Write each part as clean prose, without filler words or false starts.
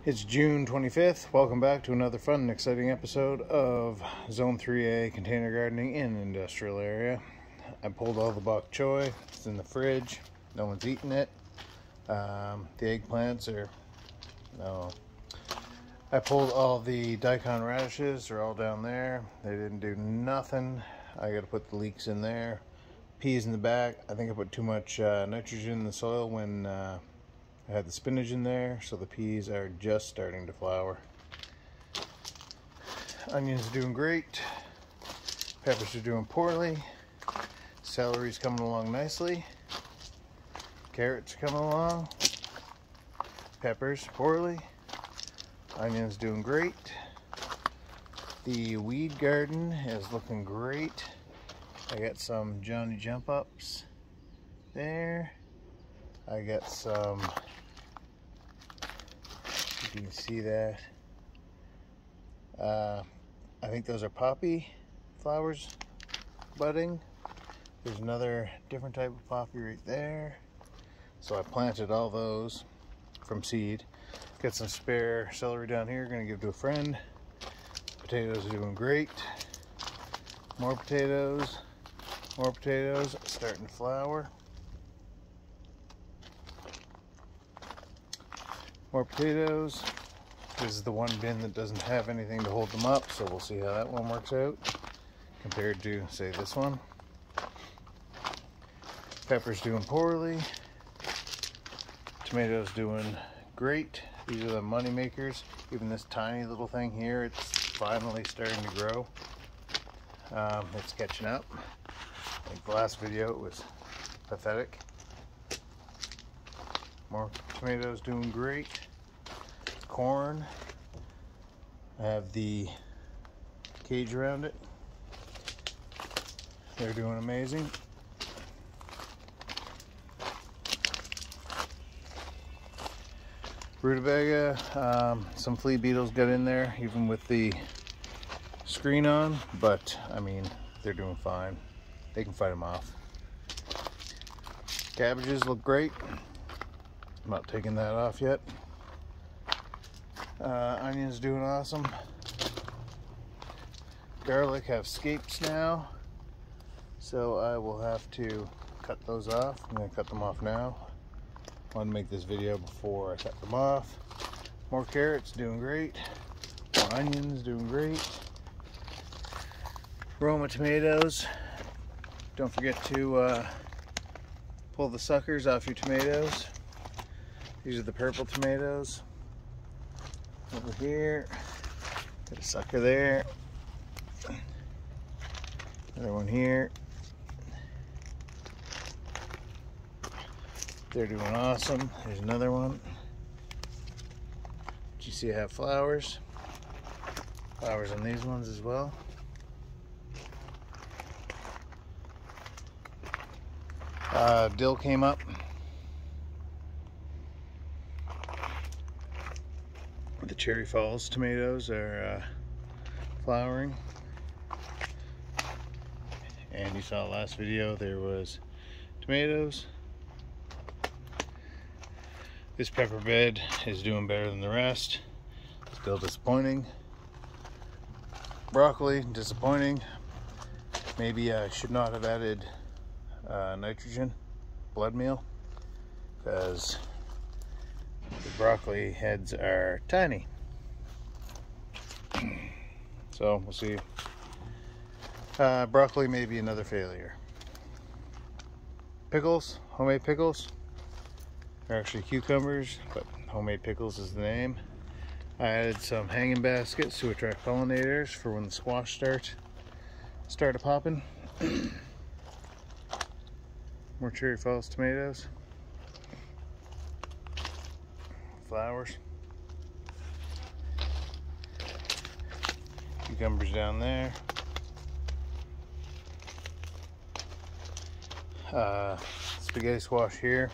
It's June 25th. Welcome back to another fun and exciting episode of Zone 3A Container Gardening in an Industrial Area. I pulled all the bok choy. It's in the fridge. No one's eating it. The eggplants are... no. I pulled all the daikon radishes. They're all down there. They didn't do nothing. I got to put the leeks in there. Peas in the back. I think I put too much nitrogen in the soil when... I had the spinach in there, so the peas are just starting to flower. Onions are doing great. Peppers are doing poorly. Celery's coming along nicely. Carrots are coming along. Peppers poorly. Onions doing great. The weed garden is looking great. I got some Johnny Jump Ups there. I got some, you can see that. I think those are poppy flowers budding. There's another different type of poppy right there. So I planted all those from seed. Got some spare celery down here, gonna give to a friend. Potatoes are doing great. More potatoes, starting to flower. More potatoes. This is the one bin that doesn't have anything to hold them up, so we'll see how that one works out compared to, say, this one. Peppers doing poorly. Tomatoes doing great. These are the money makers. Even this tiny little thing here, it's finally starting to grow. It's catching up. I think the last video it was pathetic. More tomatoes doing great. Corn. I have the cage around it. They're doing amazing. Rutabaga, some flea beetles got in there even with the screen on, but I mean, they're doing fine. They can fight them off. Cabbages look great. I'm not taking that off yet. Onions doing awesome. Garlic have scapes now, so I will have to cut those off. I'm going to cut them off now. I want to make this video before I cut them off. More carrots doing great. More onions doing great. Roma tomatoes. Don't forget to pull the suckers off your tomatoes. These are the purple tomatoes. Over here, got a sucker there. Another one here. They're doing awesome. There's another one. Did you see I have flowers? Flowers on these ones as well. Dill came up. The Cherry Falls tomatoes are flowering, and you saw last video there was tomatoes. This pepper bed is doing better than the rest. Still disappointing. Broccoli, disappointing. Maybe I should not have added nitrogen, blood meal, because the broccoli heads are tiny. So we'll see. Broccoli may be another failure. Pickles, homemade pickles. They're actually cucumbers, but homemade pickles is the name. I added some hanging baskets to attract pollinators for when the squash start popping. More Cherry Falls tomatoes. Flowers. Cucumbers down there. Spaghetti squash here.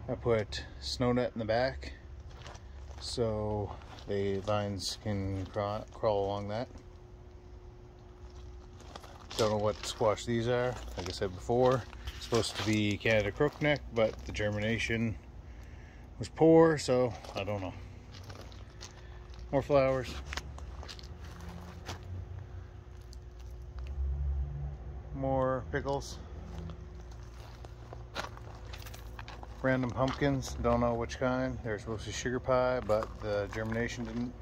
I put snow net in the back so the vines can crawl along that. Don't know what squash these are. Like I said before, it's supposed to be Canada crookneck, but the germination was poor, so I don't know. More flowers. More pickles. Random pumpkins, don't know which kind. They're supposed to be sugar pie, but the germination didn't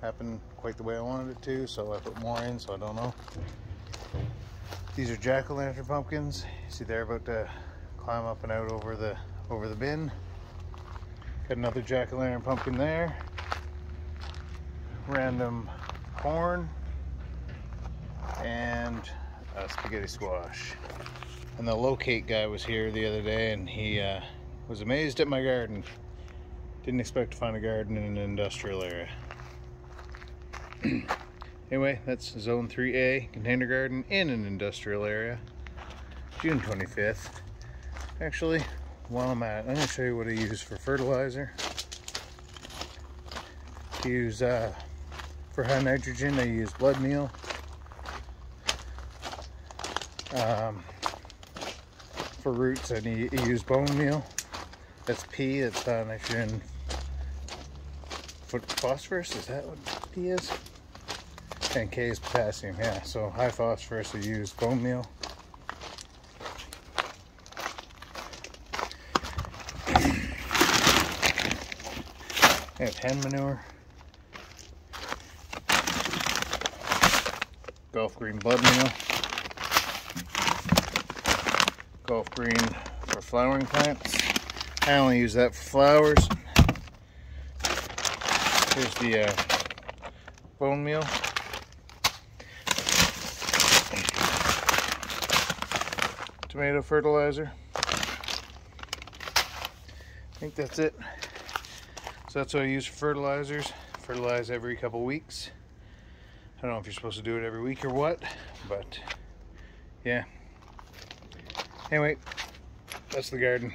happen quite the way I wanted it to, so I put more in, so I don't know. These are jack-o'-lantern pumpkins. See, they're about to climb up and out over the bin. Got another jack-o'-lantern pumpkin there. Random corn and a spaghetti squash. And the locate guy was here the other day, and he was amazed at my garden. Didn't expect to find a garden in an industrial area. Anyway, that's Zone 3A, container garden in an industrial area. June 25th. Actually, while I'm at it, I'm going to show you what I use for fertilizer. To use, for high nitrogen, I use blood meal. For roots, I use bone meal. That's P, that's nitrogen. Phosphorus, is that what P is? And K is potassium, yeah. So high phosphorus, I use bone meal. I have hen manure. Gulf green blood meal. Gulf green for flowering plants. I only use that for flowers. Here's the bone meal. Tomato fertilizer. I think that's it. So that's what I use for fertilizers. Fertilize every couple weeks. I don't know if you're supposed to do it every week or what, but yeah. Anyway, that's the garden.